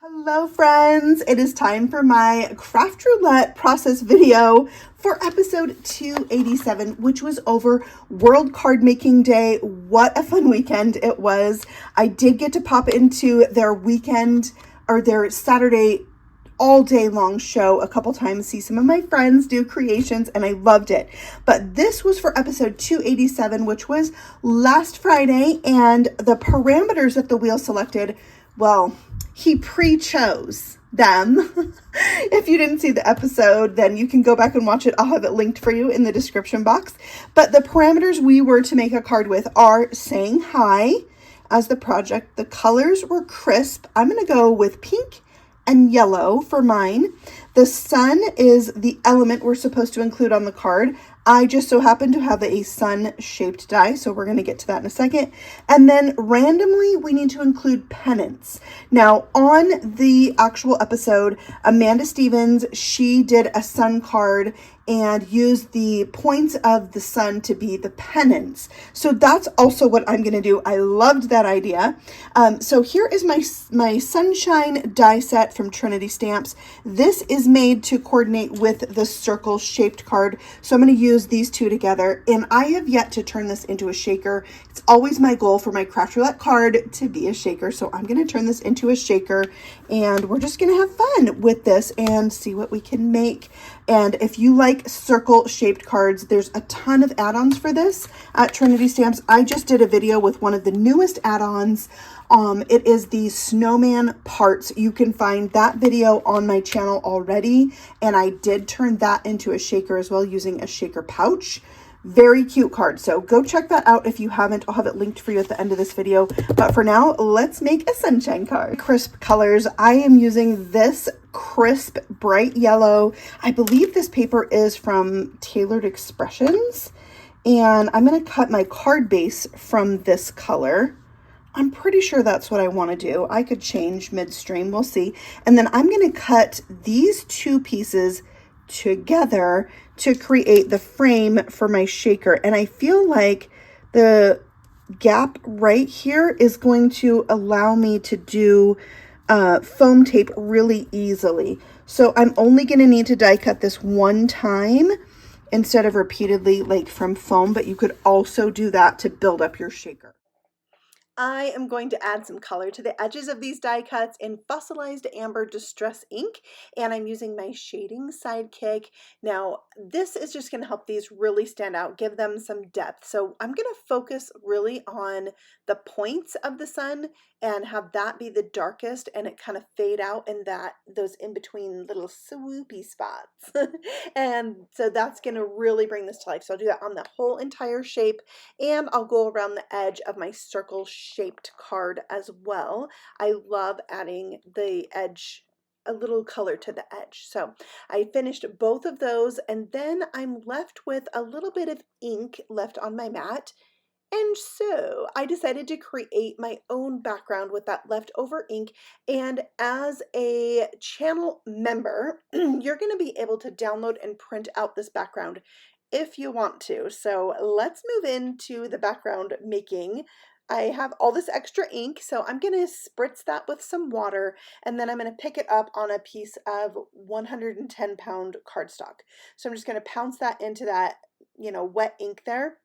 Hello friends, it is time for my craft roulette process video for episode 287, which was over World Card Making Day. What a fun weekend it was. I did get to pop into their weekend or their Saturday all day long show a couple times, see some of my friends do creations, and I loved it. But this was for episode 287, which was last Friday, and the parameters that the wheel selected, well, he pre-chose them. If you didn't see the episode, then you can go back and watch it. I'll have it linked for you in the description box. But the parameters we were to make a card with are saying hi as the project. The colors were crisp. I'm going to go with pink and yellow for mine. The sun is the element we're supposed to include on the card. I just so happen to have a sun-shaped die, so we're going to get to that in a second. And then randomly, we need to include pennants. Now, on the actual episode, Amanda Stevens, she did a sun card and used the points of the sun to be the pennants. So that's also what I'm going to do. I loved that idea. So here is my sunshine die set from Trinity Stamps. This is made to coordinate with the circle shaped card. So I'm going to use these two together, and I have yet to turn this into a shaker. It's always my goal for my craft roulette card to be a shaker. So I'm going to turn this into a shaker, and we're just going to have fun with this and see what we can make. And if you like circle shaped cards, there's a ton of add-ons for this at Trinity Stamps. I just did a video with one of the newest add-ons. It is the snowman parts. You can find that video on my channel already. And I did turn that into a shaker as well using a shaker pouch. Very cute card. So go check that out if you haven't. I'll have it linked for you at the end of this video. But for now, let's make a sunshine card. Crisp colors. I am using this crisp bright yellow. I believe this paper is from Tailored Expressions. And I'm going to cut my card base from this color. I'm pretty sure that's what I want to do. I could change midstream. We'll see. And then I'm going to cut these two pieces together to create the frame for my shaker. And I feel like the gap right here is going to allow me to do foam tape really easily. So I'm only going to need to die cut this one time instead of repeatedly like from foam, but you could also do that to build up your shaker. I am going to add some color to the edges of these die cuts in Fossilized Amber Distress ink, and I'm using my shading sidekick. Now, this is just going to help these really stand out, give them some depth. So I'm going to focus really on the points of the sun and have that be the darkest, and it kind of fade out in those in-between little swoopy spots. And so that's going to really bring this to life. So I'll do that on the whole entire shape, and I'll go around the edge of my circle shaped card as well. I love adding the edge, a little color to the edge. So I finished both of those, and then I'm left with a little bit of ink left on my mat. And so I decided to create my own background with that leftover ink. And as a channel member, you're going to be able to download and print out this background if you want to. So let's move into the background making. I have all this extra ink, so I'm going to spritz that with some water, and then I'm going to pick it up on a piece of 110-pound cardstock. So I'm just going to pounce that into that, wet ink there.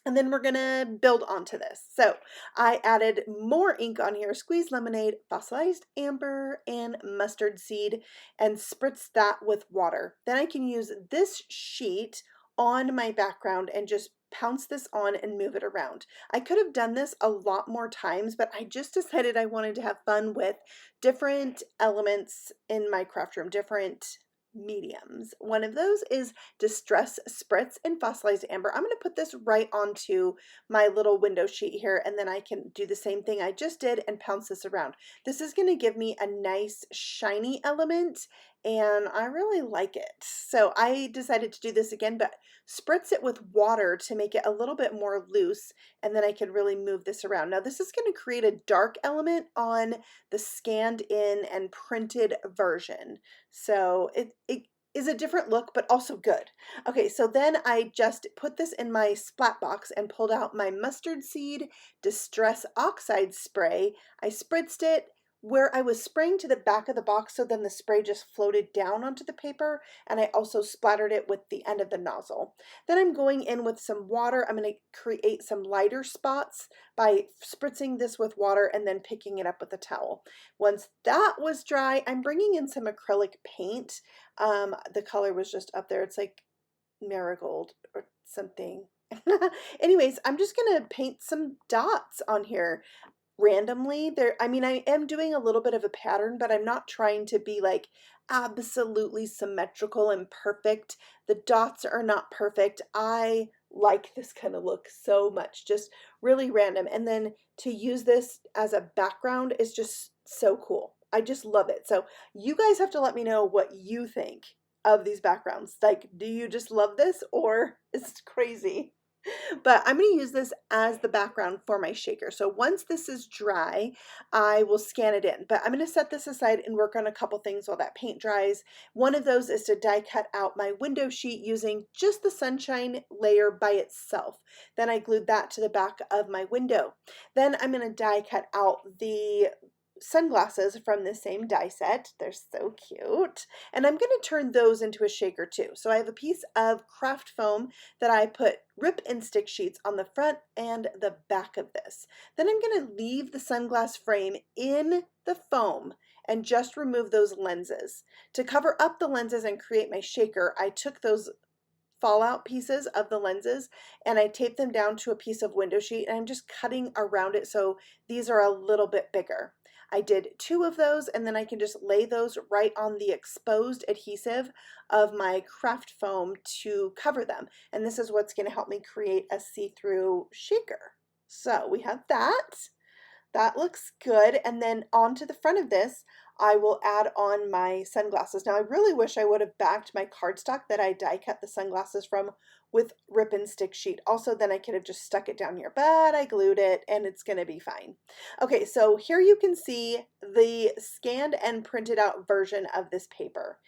And then we're going to build onto this. So I added more ink on here, squeezed lemonade, fossilized amber, and mustard seed, and spritzed that with water. Then I can use this sheet on my background and just pounce this on and move it around. I could have done this a lot more times, but I just decided I wanted to have fun with different elements in my craft room, different mediums. One of those is Distress Spritz in Fossilized Amber. I'm going to put this right onto my little window sheet here, and then I can do the same thing I just did and pounce this around. This is going to give me a nice shiny element, and I really like it. So I decided to do this again, but spritz it with water to make it a little bit more loose, and then I can really move this around. Now this is going to create a dark element on the scanned in and printed version. So it is a different look, but also good. Okay, so then I just put this in my splat box and pulled out my mustard seed Distress Oxide spray. I spritzed it, where I was spraying to the back of the box, so then the spray just floated down onto the paper, and I also splattered it with the end of the nozzle. Then I'm going in with some water. I'm going to create some lighter spots by spritzing this with water and then picking it up with a towel. Once that was dry, I'm bringing in some acrylic paint. The color was just up there. It's like marigold or something. Anyways, I'm just going to paint some dots on here randomly. I mean, I am doing a little bit of a pattern, but I'm not trying to be like absolutely symmetrical and perfect. The dots are not perfect. I like this kind of look so much, just really random. And then to use this as a background is just so cool. I just love it. So you guys have to let me know what you think of these backgrounds. Like, do you just love this or is it crazy? But I'm going to use this as the background for my shaker. So once this is dry, I will scan it in. But I'm going to set this aside and work on a couple things while that paint dries. One of those is to die cut out my window sheet using just the sunshine layer by itself. Then I glued that to the back of my window. Then I'm going to die cut out the sunglasses from the same die set. They're so cute. And I'm going to turn those into a shaker too. So I have a piece of craft foam that I put rip and stick sheets on the front and the back of this. Then I'm going to leave the sunglass frame in the foam and just remove those lenses. To cover up the lenses and create my shaker, I took those fallout pieces of the lenses and I taped them down to a piece of window sheet, and I'm just cutting around it so these are a little bit bigger. I did 2 of those, and then I can just lay those right on the exposed adhesive of my craft foam to cover them. And this is what's going to help me create a see-through shaker. So we have that. That looks good. And then onto the front of this, I will add on my sunglasses. Now, I really wish I would have backed my cardstock that I die cut the sunglasses from with rip and stick sheet. Also, then I could have just stuck it down here, but I glued it and it's going to be fine. Okay, so here you can see the scanned and printed out version of this paper.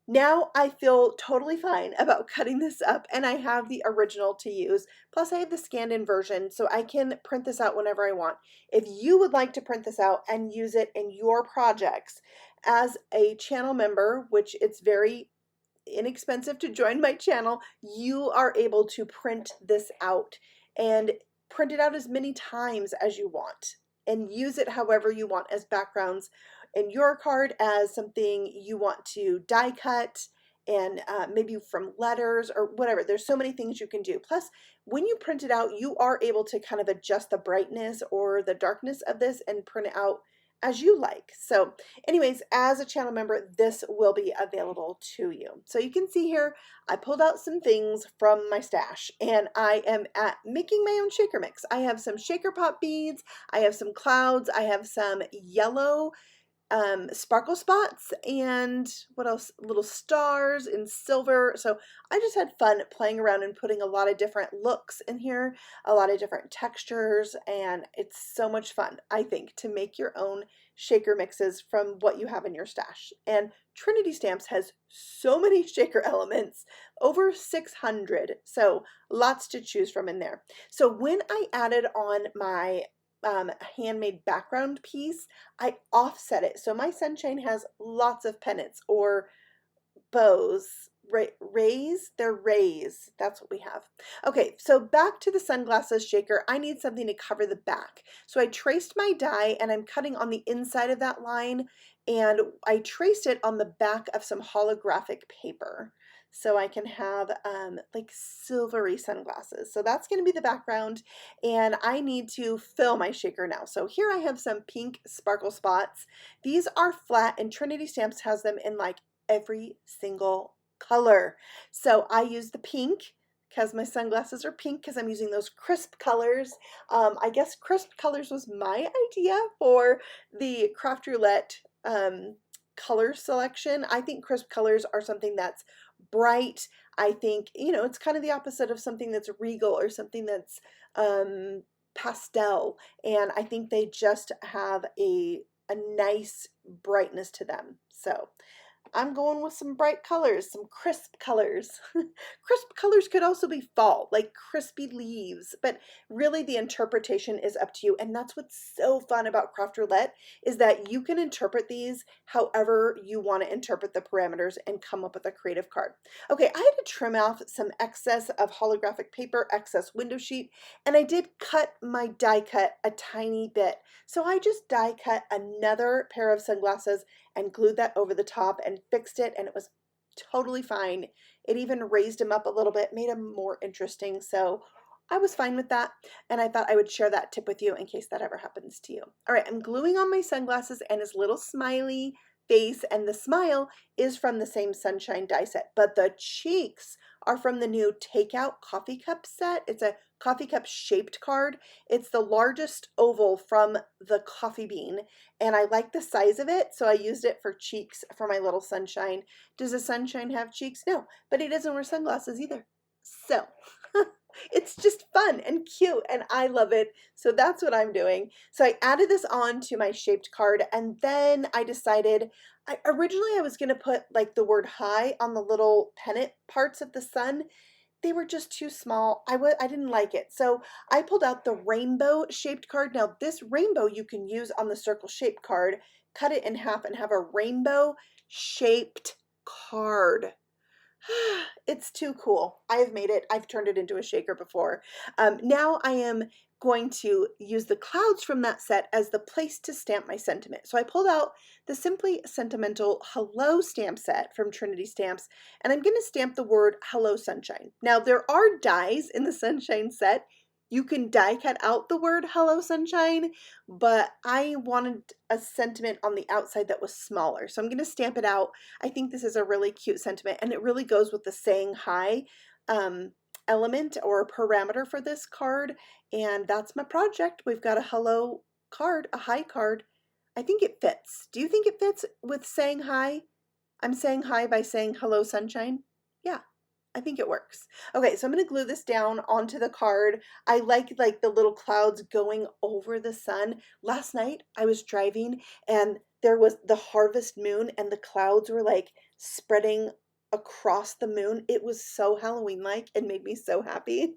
Now I feel totally fine about cutting this up, and I have the original to use. Plus I have the scanned in version, so I can print this out whenever I want. If you would like to print this out and use it in your projects as a channel member, which it's very inexpensive to join my channel, you are able to print this out and print it out as many times as you want and use it however you want as backgrounds in your card, as something you want to die cut, and maybe from letters or whatever. There's so many things you can do. Plus, when you print it out, you are able to kind of adjust the brightness or the darkness of this and print it out as you like. So anyways, as a channel member, this will be available to you. So you can see here, I pulled out some things from my stash, and I am making my own shaker mix. I have some shaker pop beads, I have some clouds, I have some yellow sparkle spots, and what else, little stars in silver. So I just had fun playing around and putting a lot of different looks in here, a lot of different textures, and it's so much fun, I think, to make your own shaker mixes from what you have in your stash. And Trinity Stamps has so many shaker elements, over 600, so lots to choose from in there. So when I added on my handmade background piece, I offset it. So my sunshine has lots of pennants or bows. Rays? They're rays. That's what we have. Okay, so back to the sunglasses shaker. I need something to cover the back. So I traced my die, and I'm cutting on the inside of that line, and I traced it on the back of some holographic paper, so I can have like silvery sunglasses. So that's going to be the background, and I need to fill my shaker now. So here I have some pink sparkle spots. These are flat, and Trinity Stamps has them in like every single color. So I use the pink because my sunglasses are pink, because I'm using those crisp colors. I guess crisp colors was my idea for the Craft Roulette color selection. I think crisp colors are something that's bright. I think, you know, it's kind of the opposite of something that's regal or something that's pastel. And I think they just have a nice brightness to them. So I'm going with some bright colors, some crisp colors. Crisp colors could also be fall, like crispy leaves, but really the interpretation is up to you. And that's what's so fun about Craft Roulette is that you can interpret these however you want to interpret the parameters and come up with a creative card. Okay, I had to trim off some excess of holographic paper, excess window sheet, and I did cut my die cut a tiny bit. So I just die cut another pair of sunglasses and glued that over the top and fixed it, and it was totally fine. It even raised them up a little bit, made them more interesting. So I was fine with that, and I thought I would share that tip with you in case that ever happens to you. All right, I'm gluing on my sunglasses and his little smiley face, and the smile is from the same Sunshine die set, but the cheeks are from the new Takeout coffee cup set. It's a coffee cup shaped card. It's the largest oval from the coffee bean, and I like the size of it, so I used it for cheeks for my little Sunshine. Does a Sunshine have cheeks? No, but he doesn't wear sunglasses either. So it's just fun and cute, and I love it. So that's what I'm doing. So I added this on to my shaped card, and then I decided, originally I was going to put like the word hi on the little pennant parts of the sun. They were just too small. I didn't like it. So I pulled out the rainbow shaped card. Now this rainbow you can use on the circle shaped card, cut it in half and have a rainbow shaped card. It's too cool. I have made it. I've turned it into a shaker before. Now I am going to use the clouds from that set as the place to stamp my sentiment. So I pulled out the Simply Sentimental Hello stamp set from Trinity Stamps, and I'm going to stamp the word Hello Sunshine. Now there are dies in the Sunshine set. You can die cut out the word Hello Sunshine, but I wanted a sentiment on the outside that was smaller. So I'm going to stamp it out. I think this is a really cute sentiment, and it really goes with the saying hi element or parameter for this card. And that's my project. We've got a hello card, a hi card. I think it fits. Do you think it fits with saying hi? I'm saying hi by saying hello sunshine. Yeah. I think it works. Okay, so I'm going to glue this down onto the card. I like the little clouds going over the sun. Last night I was driving and there was the harvest moon and the clouds were like spreading across the moon. It was so Halloween-like and made me so happy.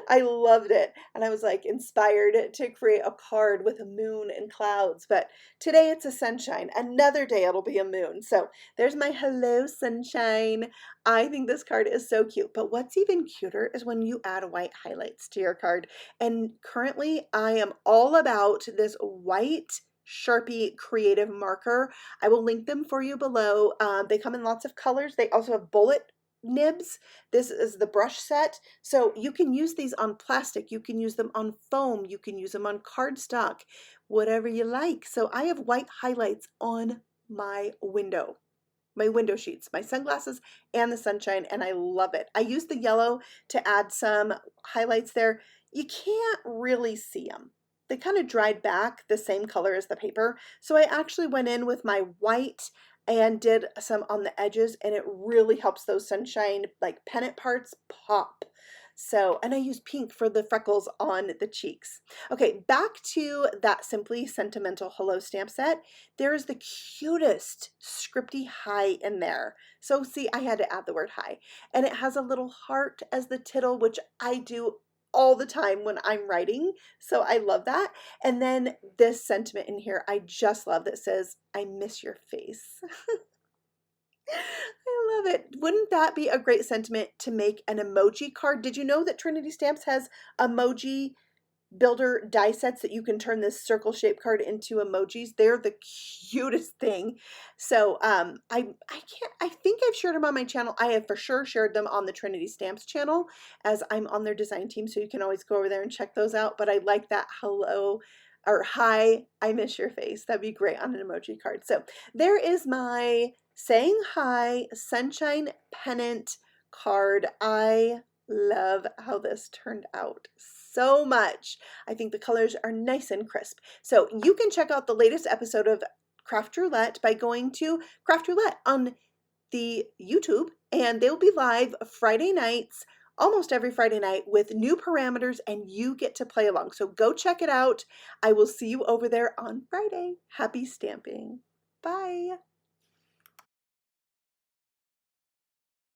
I loved it. And I was like inspired to create a card with a moon and clouds. But today it's a sunshine. Another day it'll be a moon. So there's my hello sunshine. I think this card is so cute. But what's even cuter is when you add white highlights to your card. And currently I am all about this white Sharpie creative marker. I will link them for you below. They come in lots of colors. They also have bullet nibs. This is the brush set. So you can use these on plastic. You can use them on foam. You can use them on cardstock, whatever you like. So I have white highlights on my window sheets, my sunglasses, and the sunshine, and I love it. I use the yellow to add some highlights there. You can't really see them. They kind of dried back the same color as the paper. So I actually went in with my white and did some on the edges, and it really helps those sunshine like pennant parts pop. So, and I use pink for the freckles on the cheeks. Okay, back to that Simply Sentimental Hello stamp set. There is the cutest scripty hi in there. So see, I had to add the word hi. And it has a little heart as the tittle, which I do all the time when I'm writing. So I love that. And then this sentiment in here, I just love that says, I miss your face. I love it. Wouldn't that be a great sentiment to make an emoji card? Did you know that Trinity Stamps has emoji builder die sets that you can turn this circle shaped card into emojis? They're the cutest thing. So I think I've shared them on my channel. I have for sure shared them on the Trinity Stamps channel as I'm on their design team, so you can always go over there and check those out. But I like that hello or hi, I miss your face. That'd be great on an emoji card. So there is my saying hi sunshine pennant card. I love how this turned out so much. I think the colors are nice and crisp. So you can check out the latest episode of Craft Roulette by going to Craft Roulette on the YouTube, and they'll be live Friday nights, almost every Friday night, with new parameters, and you get to play along. So go check it out. I will see you over there on Friday. Happy stamping. Bye.